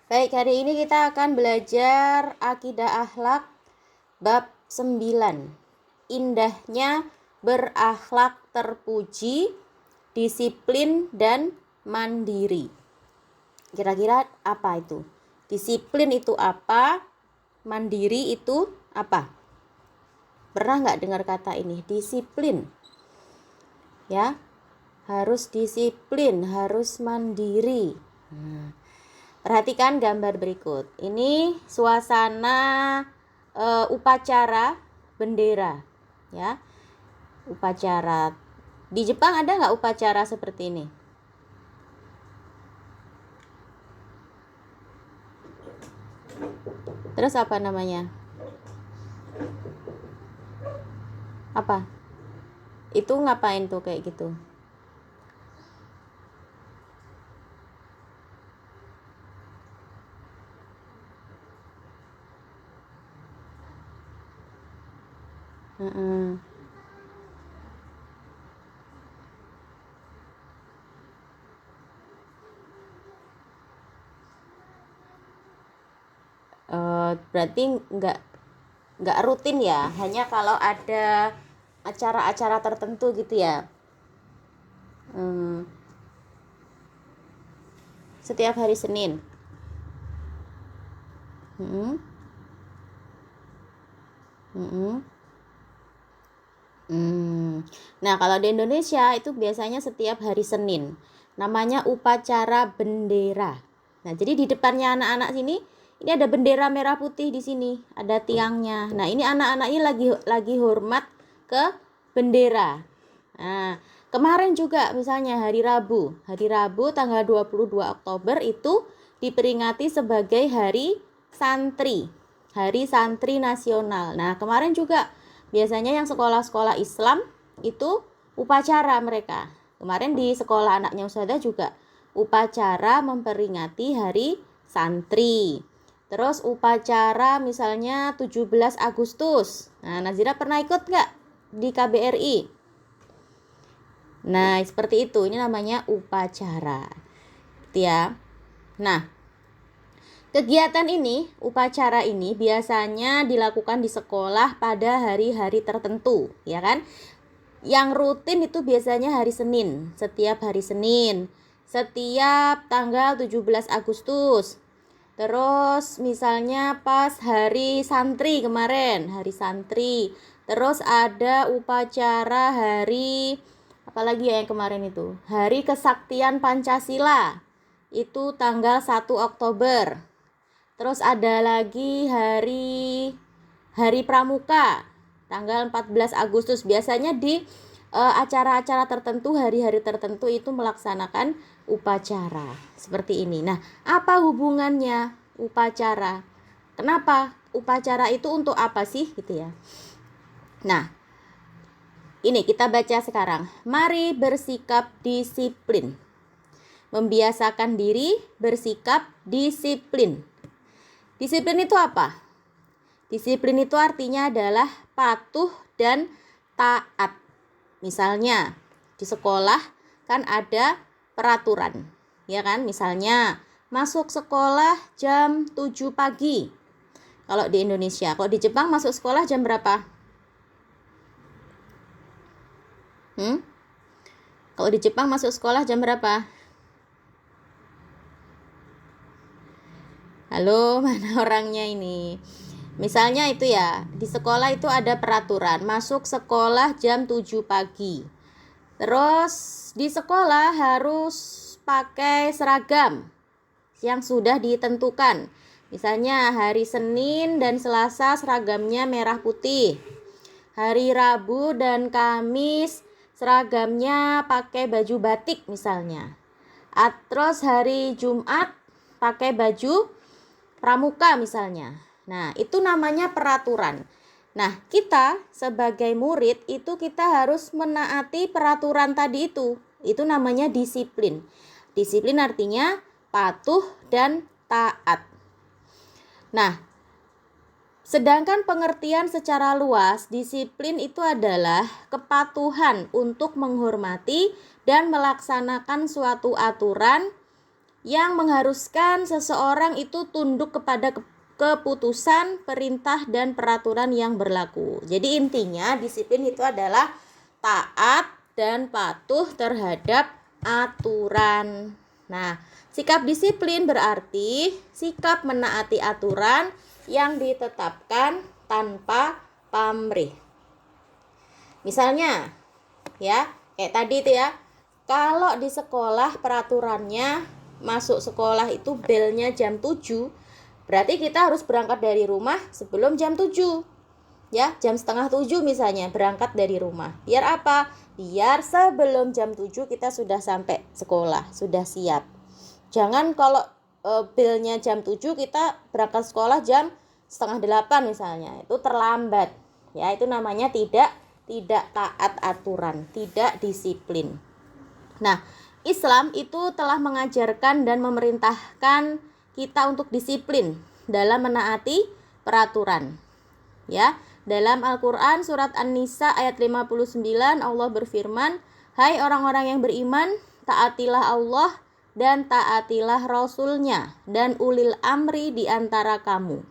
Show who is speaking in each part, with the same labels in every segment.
Speaker 1: Baik, hari ini kita akan belajar akidah akhlak bab 9. Indahnya berakhlak terpuji, disiplin dan mandiri. Kira-kira apa itu? Disiplin itu apa? Mandiri itu apa? Pernah nggak dengar kata ini? Disiplin. Ya, harus disiplin, harus mandiri. Perhatikan gambar berikut. Ini suasana upacara bendera, ya. Upacara. Di Jepang ada nggak upacara seperti ini? Terus apa namanya? Apa? Itu ngapain tuh kayak gitu? Berarti nggak rutin ya, hanya kalau ada acara-acara tertentu gitu ya. Setiap hari Senin. Nah, kalau di Indonesia itu biasanya setiap hari Senin. Namanya upacara bendera. Nah, jadi di depannya anak-anak sini, ini ada bendera merah putih di sini, ada tiangnya. Nah, ini anak-anaknya lagi hormat ke bendera. Nah, kemarin juga misalnya hari Rabu. Hari Rabu tanggal 22 Oktober itu diperingati sebagai Hari Santri. Hari Santri Nasional. Nah, kemarin juga biasanya yang sekolah-sekolah Islam itu upacara mereka. Kemarin di sekolah anaknya Ustazah juga upacara memperingati Hari Santri. Terus upacara misalnya 17 Agustus. Nah, Nazira pernah ikut nggak di KBRI? Nah, seperti itu. Ini namanya upacara. Gitu ya. Nah, kegiatan ini, upacara ini biasanya dilakukan di sekolah pada hari-hari tertentu, ya kan? Yang rutin itu biasanya hari Senin, setiap hari Senin, setiap tanggal 17 Agustus. Terus misalnya pas hari santri kemarin, hari santri. Terus ada upacara hari apalagi ya yang kemarin itu? Hari Kesaktian Pancasila. Itu tanggal 1 Oktober. Terus ada lagi hari Pramuka tanggal 14 Agustus. Biasanya di acara-acara tertentu, hari-hari tertentu itu melaksanakan upacara seperti ini. Nah, apa hubungannya upacara? Kenapa upacara itu untuk apa sih gitu ya? Nah, ini kita baca sekarang. Mari bersikap disiplin. Membiasakan diri bersikap disiplin. Disiplin itu apa? Disiplin itu artinya adalah patuh dan taat. Misalnya di sekolah kan ada peraturan, ya kan? Misalnya masuk sekolah jam 7 pagi. Kalau di Indonesia, kalau di Jepang masuk sekolah jam berapa? Kalau di Jepang masuk sekolah jam berapa? Halo, mana orangnya ini? Misalnya itu ya, di sekolah itu ada peraturan, masuk sekolah jam 7 pagi. Terus di sekolah harus pakai seragam yang sudah ditentukan. Misalnya hari Senin dan Selasa seragamnya merah putih. Hari Rabu dan Kamis seragamnya pakai baju batik misalnya. Terus hari Jumat pakai baju pramuka misalnya. Nah, itu namanya peraturan. Nah, kita sebagai murid itu kita harus menaati peraturan tadi itu. Itu namanya disiplin. Disiplin artinya patuh dan taat. Nah, sedangkan pengertian secara luas, disiplin itu adalah kepatuhan untuk menghormati dan melaksanakan suatu aturan yang mengharuskan seseorang itu tunduk kepada keputusan, perintah, dan peraturan yang berlaku. Jadi intinya disiplin itu adalah taat dan patuh terhadap aturan. Nah, sikap disiplin berarti sikap menaati aturan yang ditetapkan tanpa pamrih. Misalnya, ya, kayak tadi itu ya, kalau di sekolah peraturannya masuk sekolah itu belnya jam 7, berarti kita harus berangkat dari rumah sebelum jam 7. Ya, jam setengah 7 misalnya berangkat dari rumah. Biar apa? Biar sebelum jam 7 kita sudah sampai sekolah, sudah siap. Jangan kalau belnya jam 7 kita berangkat sekolah jam setengah 8 misalnya. Itu terlambat. Ya, itu namanya tidak taat aturan, tidak disiplin. Nah, Islam itu telah mengajarkan dan memerintahkan kita untuk disiplin dalam menaati peraturan. Ya, dalam Al-Qur'an surat An-Nisa ayat 59 Allah berfirman, "Hai orang-orang yang beriman, taatilah Allah dan taatilah Rasul-Nya dan ulil amri di antara kamu.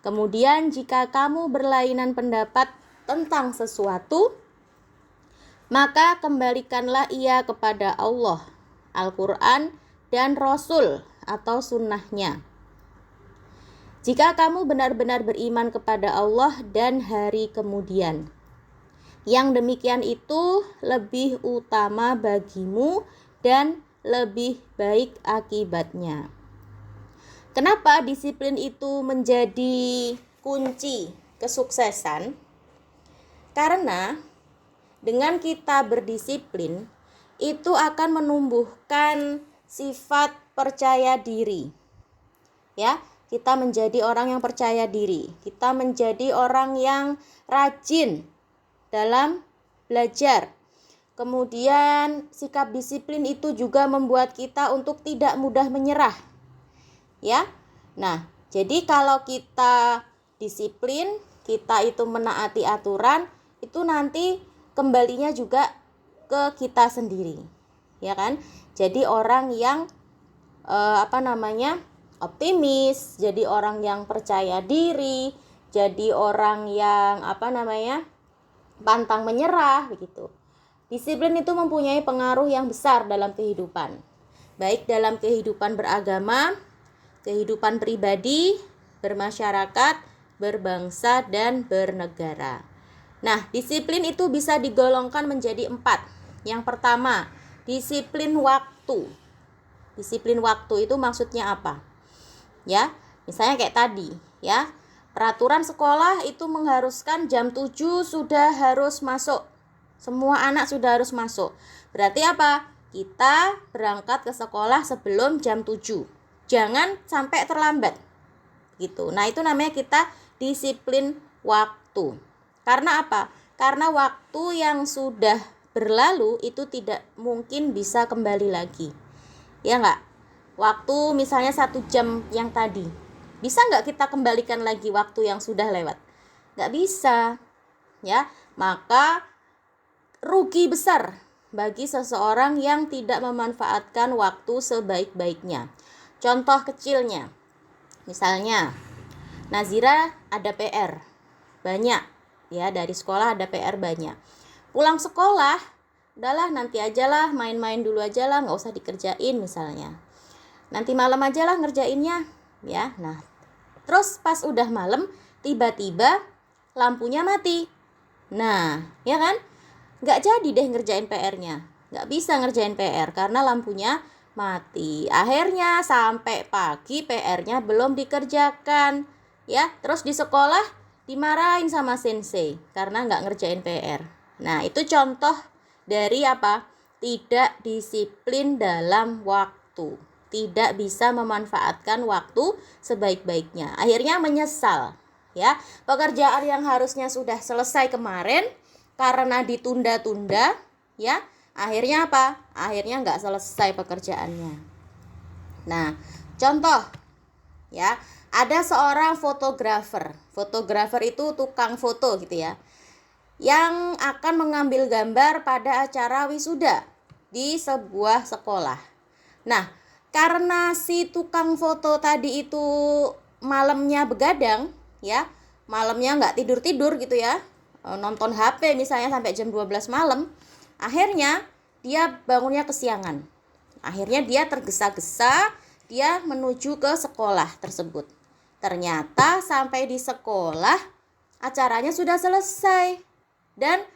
Speaker 1: Kemudian jika kamu berlainan pendapat tentang sesuatu, maka kembalikanlah ia kepada Allah, Al-Quran, dan Rasul atau sunnahnya. Jika kamu benar-benar beriman kepada Allah dan hari kemudian, yang demikian itu lebih utama bagimu dan lebih baik akibatnya." Kenapa disiplin itu menjadi kunci kesuksesan? Karena dengan kita berdisiplin itu akan menumbuhkan sifat percaya diri. Ya, kita menjadi orang yang percaya diri. Kita menjadi orang yang rajin dalam belajar. Kemudian sikap disiplin itu juga membuat kita untuk tidak mudah menyerah. Ya. Nah, jadi kalau kita disiplin, kita itu menaati aturan, itu nanti kembalinya juga ke kita sendiri. Ya kan? Jadi orang yang optimis, jadi orang yang percaya diri, jadi orang yang pantang menyerah begitu. Disiplin itu mempunyai pengaruh yang besar dalam kehidupan. Baik dalam kehidupan beragama, kehidupan pribadi, bermasyarakat, berbangsa, dan bernegara. Nah, disiplin itu bisa digolongkan menjadi 4. Yang pertama, disiplin waktu. Disiplin waktu itu maksudnya apa? Ya, misalnya kayak tadi, ya. Peraturan sekolah itu mengharuskan jam 7 sudah harus masuk. Semua anak sudah harus masuk. Berarti apa? Kita berangkat ke sekolah sebelum jam 7. Jangan sampai terlambat. Gitu. Nah, itu namanya kita disiplin waktu. Karena apa? Karena waktu yang sudah berlalu itu tidak mungkin bisa kembali lagi. Ya enggak? Waktu misalnya 1 jam yang tadi. Bisa enggak kita kembalikan lagi waktu yang sudah lewat? Enggak bisa. Ya, maka rugi besar bagi seseorang yang tidak memanfaatkan waktu sebaik-baiknya. Contoh kecilnya. Misalnya, Nazira ada PR banyak. Ya, dari sekolah ada PR banyak. Pulang sekolah, udahlah nanti ajalah, main-main dulu ajalah, nggak usah dikerjain misalnya. Nanti malam ajalah ngerjainnya, ya. Nah, terus pas udah malam, tiba-tiba lampunya mati. Nah, ya kan? Nggak jadi deh ngerjain PR-nya. Nggak bisa ngerjain PR karena lampunya mati. Akhirnya sampai pagi PR-nya belum dikerjakan. Ya, terus di sekolah dimarahin sama sensei karena nggak ngerjain PR. Nah, itu contoh dari apa? Tidak disiplin dalam waktu. Tidak bisa memanfaatkan waktu sebaik-baiknya. Akhirnya menyesal. Ya, pekerjaan yang harusnya sudah selesai kemarin karena ditunda-tunda, ya, akhirnya apa? Akhirnya nggak selesai pekerjaannya. Nah, contoh, ya. Ada seorang fotografer. Fotografer itu tukang foto gitu ya. Yang akan mengambil gambar pada acara wisuda di sebuah sekolah. Nah, karena si tukang foto tadi itu malamnya begadang, ya, malamnya nggak tidur-tidur gitu ya, nonton HP misalnya sampai jam 12 malam, akhirnya dia bangunnya kesiangan. Akhirnya dia tergesa-gesa, dia menuju ke sekolah tersebut. Ternyata sampai di sekolah acaranya sudah selesai dan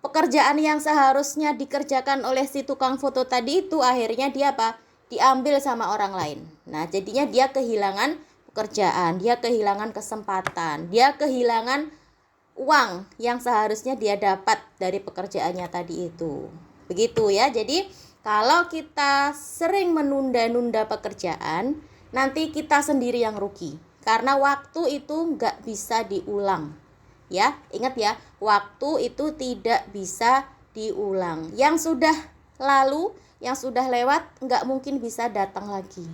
Speaker 1: pekerjaan yang seharusnya dikerjakan oleh si tukang foto tadi itu akhirnya dia apa? Diambil sama orang lain. Nah, jadinya dia kehilangan pekerjaan, dia kehilangan kesempatan, dia kehilangan uang yang seharusnya dia dapat dari pekerjaannya tadi itu. Begitu ya. Jadi, kalau kita sering menunda-nunda pekerjaan, nanti kita sendiri yang rugi. Karena waktu itu nggak bisa diulang. Ya, ingat ya, waktu itu tidak bisa diulang. Yang sudah lalu, yang sudah lewat, nggak mungkin bisa datang lagi.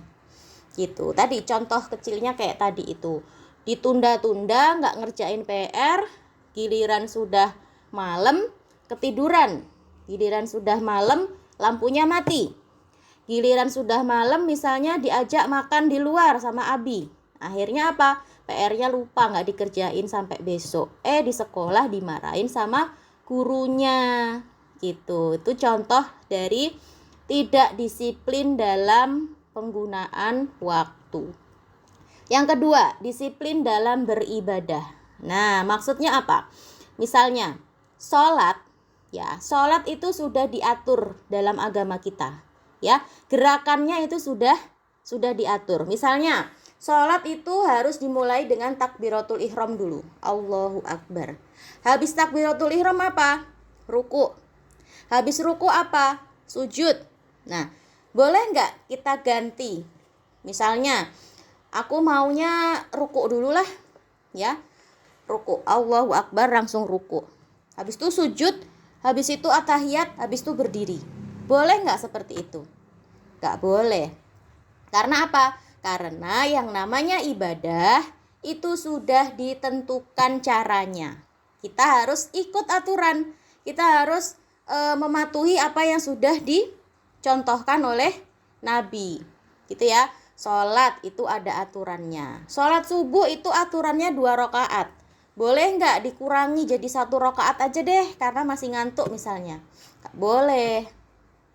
Speaker 1: Gitu. Tadi contoh kecilnya kayak tadi itu. Ditunda-tunda, nggak ngerjain PR, giliran sudah malam, ketiduran. Giliran sudah malam, lampunya mati. Giliran sudah malam misalnya diajak makan di luar sama Abi. Akhirnya apa? PR-nya lupa nggak dikerjain sampai besok. Di sekolah dimarahin sama gurunya. Gitu. Itu contoh dari tidak disiplin dalam penggunaan waktu. Yang kedua, disiplin dalam beribadah. Nah, maksudnya apa? Misalnya, sholat, ya, sholat itu sudah diatur dalam agama kita, ya, gerakannya itu sudah diatur. Misalnya, sholat itu harus dimulai dengan takbiratul ihram dulu, Allahu Akbar. Habis takbiratul ihram apa? Ruku. Habis ruku apa? Sujud. Nah, boleh nggak kita ganti? Misalnya, aku maunya ruku dulu lah, ya, ruku, Allahu Akbar, langsung ruku. Habis itu sujud, habis itu atahiyat, habis itu berdiri. Boleh nggak seperti itu? Nggak boleh. Karena apa? Karena yang namanya ibadah itu sudah ditentukan caranya. Kita harus ikut aturan. Kita harus mematuhi apa yang sudah dicontohkan oleh Nabi. Gitu ya. Sholat itu ada aturannya. Sholat subuh itu aturannya 2 rakaat. Boleh nggak dikurangi jadi 1 rakaat aja deh karena masih ngantuk misalnya? Nggak boleh.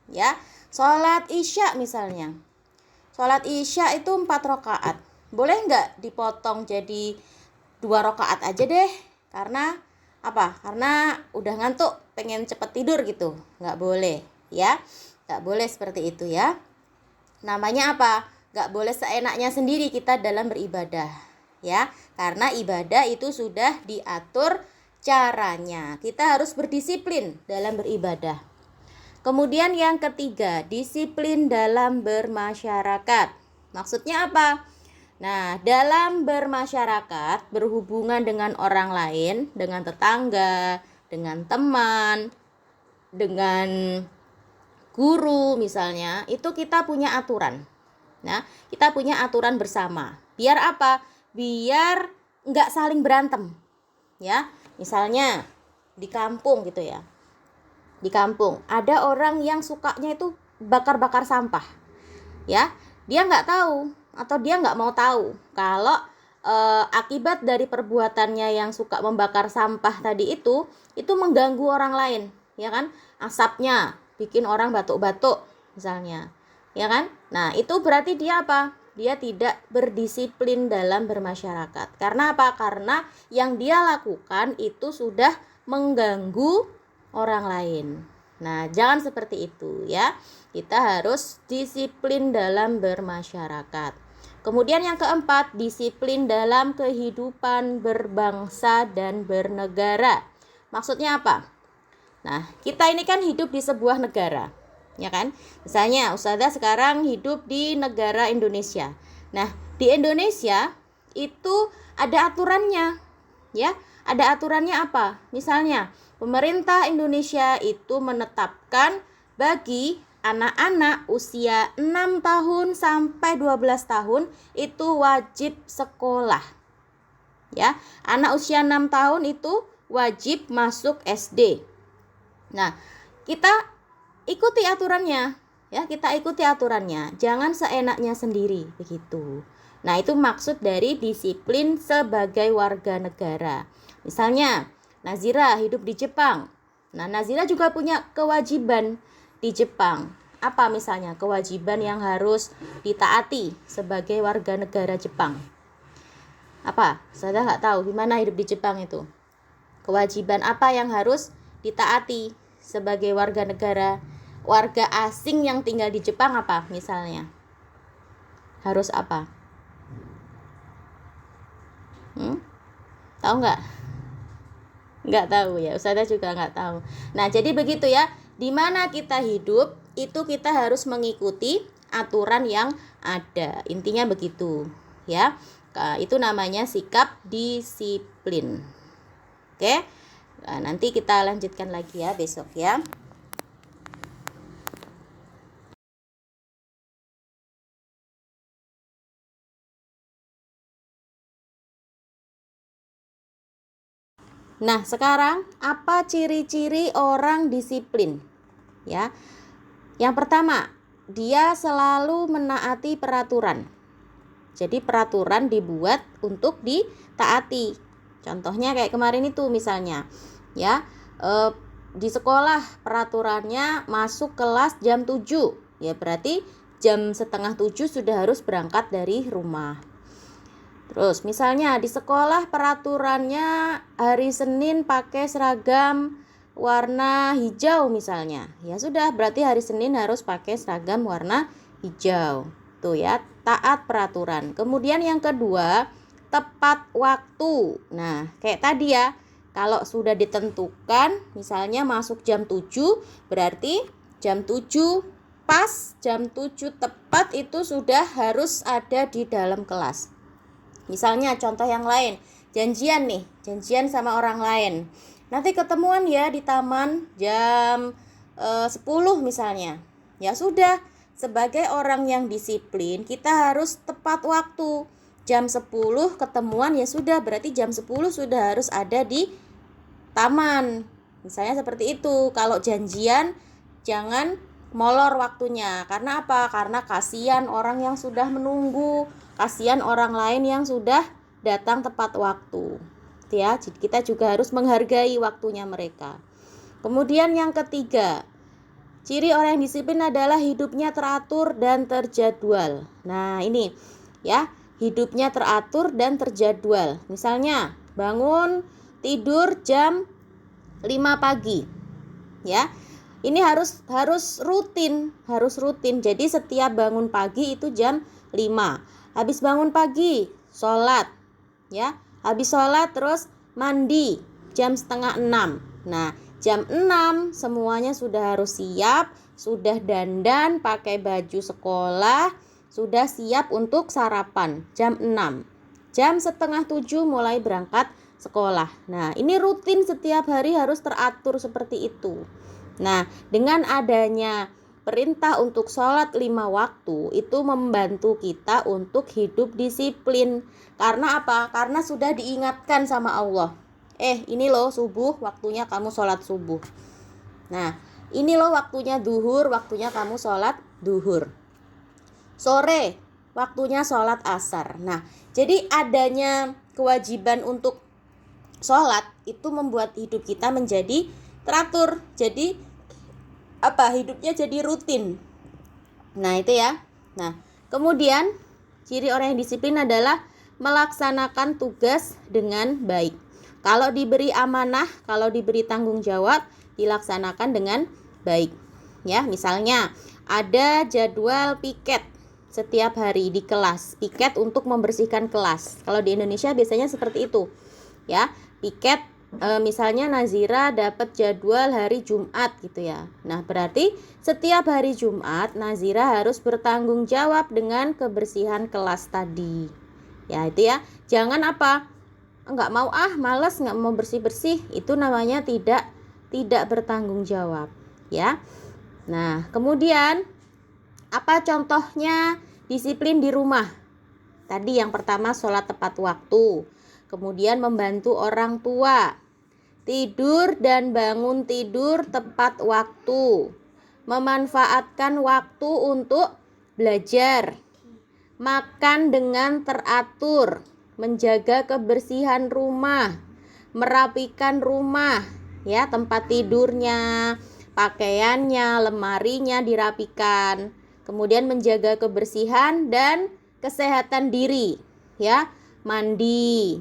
Speaker 1: Ya. Sholat isya misalnya. Sholat isya itu 4 rakaat. Boleh nggak dipotong jadi 2 rakaat aja deh? Karena apa? Karena udah ngantuk, pengen cepet tidur gitu. Nggak boleh, ya. Nggak boleh seperti itu ya. Namanya apa? Nggak boleh seenaknya sendiri kita dalam beribadah, ya. Karena ibadah itu sudah diatur caranya. Kita harus berdisiplin dalam beribadah. Kemudian yang ketiga, disiplin dalam bermasyarakat. Maksudnya apa? Nah, dalam bermasyarakat, berhubungan dengan orang lain, dengan tetangga, dengan teman, dengan guru misalnya, itu kita punya aturan. Nah, kita punya aturan bersama. Biar apa? Biar nggak saling berantem. Ya, misalnya di kampung gitu ya. Di kampung ada orang yang sukanya itu bakar-bakar sampah. Ya, dia nggak tahu atau dia nggak mau tahu kalau akibat dari perbuatannya yang suka membakar sampah tadi itu mengganggu orang lain, ya kan? Asapnya bikin orang batuk-batuk misalnya, ya kan? Nah, itu berarti dia apa? Dia tidak berdisiplin dalam bermasyarakat. Karena apa? Karena yang dia lakukan itu sudah mengganggu orang lain. Nah, jangan seperti itu ya. Kita harus disiplin dalam bermasyarakat. Kemudian yang keempat, disiplin dalam kehidupan berbangsa dan bernegara. Maksudnya apa? Nah, kita ini kan hidup di sebuah negara, ya kan? Misalnya, Ustazah sekarang hidup di negara Indonesia. Nah, di Indonesia itu ada aturannya, ya. Ada aturannya apa? Misalnya, pemerintah Indonesia itu menetapkan bagi anak-anak usia 6 tahun sampai 12 tahun itu wajib sekolah. Ya, anak usia 6 tahun itu wajib masuk SD. Nah, kita ikuti aturannya. Ya, kita ikuti aturannya, jangan seenaknya sendiri, begitu. Nah, itu maksud dari disiplin sebagai warga negara. Misalnya, Nazira hidup di Jepang. Nah, Nazira juga punya kewajiban di Jepang. Apa misalnya kewajiban yang harus ditaati sebagai warga negara Jepang? Apa? Saya nggak tahu gimana hidup di Jepang itu. Kewajiban apa yang harus ditaati sebagai warga negara, warga asing yang tinggal di Jepang apa misalnya? Harus apa? Tahu nggak? Nggak tahu ya, Ustazah juga nggak tahu. Nah, jadi begitu ya, di mana kita hidup itu kita harus mengikuti aturan yang ada. Intinya begitu ya. Itu namanya sikap disiplin. Oke. Nah, nanti kita lanjutkan lagi ya besok ya. Nah, sekarang apa ciri-ciri orang disiplin? Ya. Yang pertama, dia selalu menaati peraturan. Jadi peraturan dibuat untuk ditaati. Contohnya kayak kemarin itu misalnya, ya, di sekolah peraturannya masuk kelas jam 7. Ya, berarti jam setengah 7 sudah harus berangkat dari rumah. Terus misalnya di sekolah peraturannya hari Senin pakai seragam warna hijau misalnya. Ya sudah, berarti hari Senin harus pakai seragam warna hijau. Tuh ya, taat peraturan. Kemudian yang kedua, tepat waktu. Nah, kayak tadi ya, kalau sudah ditentukan misalnya masuk jam 7, berarti jam 7 pas, jam 7 tepat itu sudah harus ada di dalam kelas. Misalnya contoh yang lain, janjian sama orang lain. Nanti ketemuan ya di taman jam 10 misalnya. Ya sudah, sebagai orang yang disiplin, kita harus tepat waktu. Jam 10 ketemuan ya sudah, berarti jam 10 sudah harus ada di taman. Misalnya seperti itu. Kalau janjian jangan molor waktunya. Karena apa? Karena kasihan orang yang sudah menunggu, kasihan orang lain yang sudah datang tepat waktu. Ya, kita juga harus menghargai waktunya mereka. Kemudian yang ketiga, ciri orang yang disiplin adalah hidupnya teratur dan terjadwal. Nah, ini ya, hidupnya teratur dan terjadwal. Misalnya, bangun tidur jam 5 pagi. Ya. Ini harus rutin. Jadi setiap bangun pagi itu jam 5. Habis bangun pagi, sholat. Ya. Habis sholat terus mandi jam setengah 6. Nah, jam 6 semuanya sudah harus siap, sudah dandan, pakai baju sekolah, sudah siap untuk sarapan jam 6. Jam setengah 7 mulai berangkat sekolah. Nah, ini rutin setiap hari harus teratur seperti itu. Nah, dengan adanya perintah untuk sholat 5 waktu itu membantu kita untuk hidup disiplin. Karena apa? Karena sudah diingatkan sama Allah. Ini loh subuh, waktunya kamu sholat subuh. Nah, ini loh waktunya duhur, waktunya kamu sholat duhur. Sore, waktunya sholat asar. Nah, jadi adanya kewajiban untuk sholat itu membuat hidup kita menjadi teratur. Jadi hidupnya jadi rutin. Nah, itu ya. Nah, kemudian ciri orang yang disiplin adalah melaksanakan tugas dengan baik. Kalau diberi amanah, kalau diberi tanggung jawab, dilaksanakan dengan baik. Ya, misalnya ada jadwal piket setiap hari di kelas. Piket untuk membersihkan kelas. Kalau di Indonesia biasanya seperti itu. Ya, piket misalnya Nazira dapat jadwal hari Jumat gitu ya. Nah, berarti setiap hari Jumat Nazira harus bertanggung jawab dengan kebersihan kelas tadi. Ya, itu ya. Jangan enggak mau malas, enggak mau bersih-bersih. Itu namanya tidak bertanggung jawab, ya. Nah, kemudian apa contohnya disiplin di rumah? Tadi yang pertama sholat tepat waktu. Kemudian membantu orang tua, tidur dan bangun tidur tepat waktu, memanfaatkan waktu untuk belajar, makan dengan teratur, menjaga kebersihan rumah, merapikan rumah, ya, tempat tidurnya, pakaiannya, lemarinya dirapikan. Kemudian menjaga kebersihan dan kesehatan diri, ya, mandi.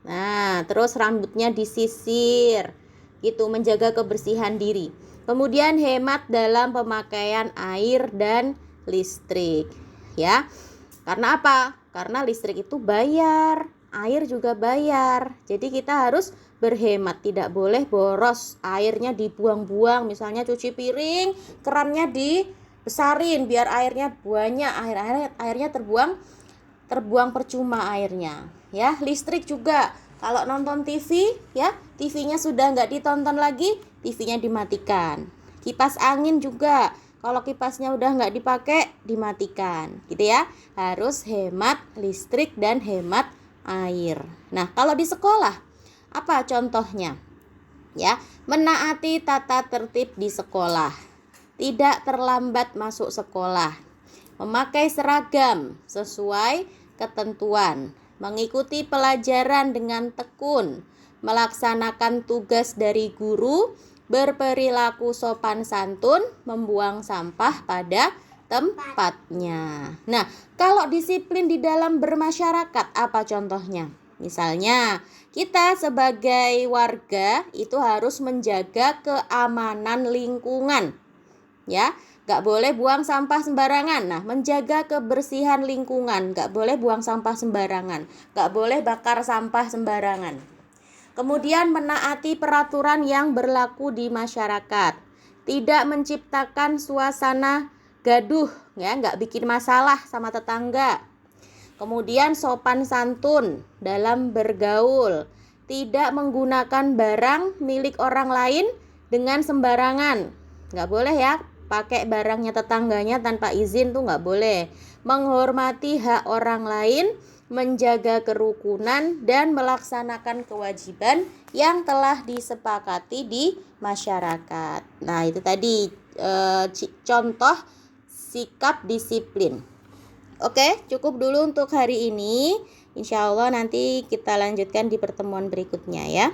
Speaker 1: Nah, terus rambutnya disisir, gitu, menjaga kebersihan diri. Kemudian hemat dalam pemakaian air dan listrik, ya. Karena apa? Karena listrik itu bayar, air juga bayar. Jadi kita harus berhemat, tidak boleh boros. Airnya dibuang-buang, misalnya cuci piring, kerannya dibesarin biar airnya banyak, airnya terbuang percuma airnya. Ya, listrik juga. Kalau nonton TV, ya, TV-nya sudah nggak ditonton lagi, TV-nya dimatikan. Kipas angin juga. Kalau kipasnya udah nggak dipakai, dimatikan, gitu ya. Harus hemat listrik dan hemat air. Nah, kalau di sekolah, apa contohnya? Ya, menaati tata tertib di sekolah, tidak terlambat masuk sekolah, memakai seragam sesuai ketentuan, mengikuti pelajaran dengan tekun, melaksanakan tugas dari guru, berperilaku sopan santun, membuang sampah pada tempatnya. Nah, kalau disiplin di dalam bermasyarakat, apa contohnya? Misalnya, kita sebagai warga itu harus menjaga keamanan lingkungan. Ya, gak boleh buang sampah sembarangan. Nah, menjaga kebersihan lingkungan, gak boleh buang sampah sembarangan, gak boleh bakar sampah sembarangan. Kemudian menaati peraturan yang berlaku di masyarakat, tidak menciptakan suasana gaduh, ya, nggak bikin masalah sama tetangga. Kemudian sopan santun dalam bergaul, tidak menggunakan barang milik orang lain dengan sembarangan, nggak boleh ya, pakai barangnya tetangganya tanpa izin tuh nggak boleh. Menghormati hak orang lain, menjaga kerukunan, dan melaksanakan kewajiban yang telah disepakati di masyarakat. Nah, itu tadi contoh sikap disiplin. Oke, cukup dulu untuk hari ini. Insya Allah nanti kita lanjutkan di pertemuan berikutnya ya.